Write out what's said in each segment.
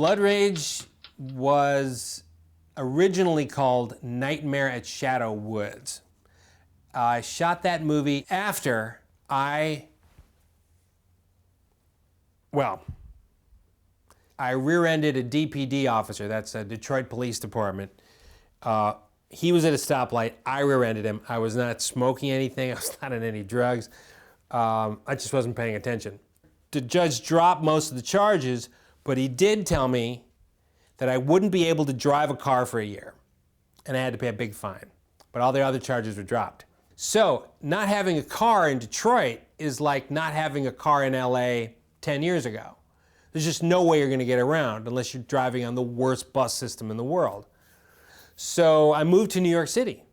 Blood Rage was originally called Nightmare at Shadow Woods. I shot that movie after I rear-ended a DPD officer. That's a Detroit Police Department. He was at a stoplight. I rear-ended him. I was not smoking anything. I was not on any drugs. I just wasn't paying attention. The judge dropped most of the charges, but he did tell me that I wouldn't be able to drive a car for a year, and I had to pay a big fine. But all the other charges were dropped. So not having a car in Detroit is like not having a car in LA 10 years ago. There's just no way you're going to get around unless you're driving on the worst bus system in the world. So I moved to New York City.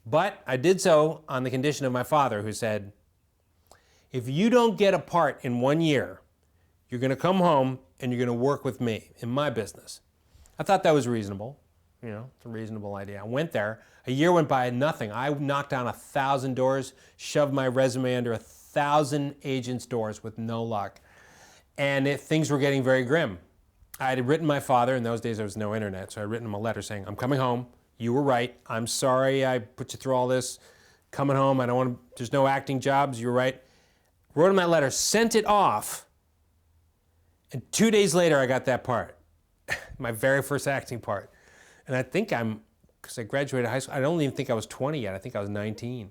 But I did so on the condition of my father, who said, if you don't get a part in 1 year, you're going to come home and you're going to work with me in my business. I thought that was reasonable. You know, it's a reasonable idea. I went there. A year went by, nothing. I knocked down 1,000 doors, shoved my resume under 1,000 agents' doors with no luck. And things were getting very grim. I had written my father, in those days there was no internet, so I had written him a letter saying, I'm coming home. You were right. I'm sorry I put you through all this. Coming home, I don't want to, there's no acting jobs. You were right. Wrote him that letter, sent it off, and 2 days later I got that part. My very first acting part. And I think because I graduated high school, I don't even think I was 20 yet. I think I was 19.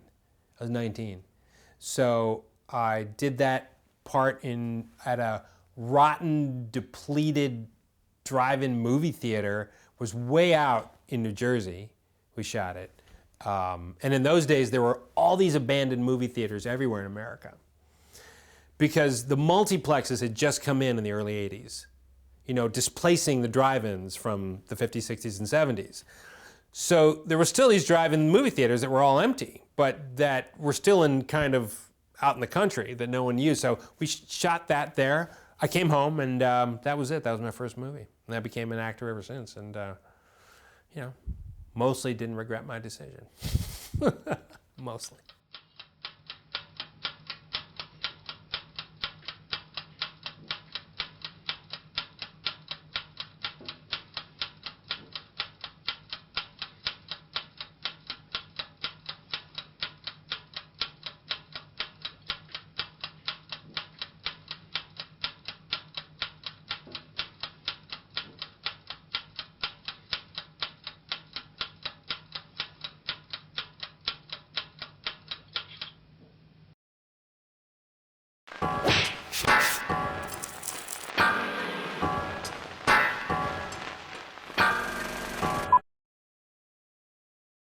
I was 19. So I did that part at a rotten, depleted drive-in movie theater. It was way out in New Jersey. We shot it. And in those days, there were all these abandoned movie theaters everywhere in America, because the multiplexes had just come in the early 80s, you know, displacing the drive-ins from the 50s, 60s, and 70s. So there were still these drive-in movie theaters that were all empty, but that were still in kind of out in the country that no one used. So we shot that there. I came home, and that was it. That was my first movie. And I became an actor ever since. And, you know, mostly didn't regret my decision. Mostly.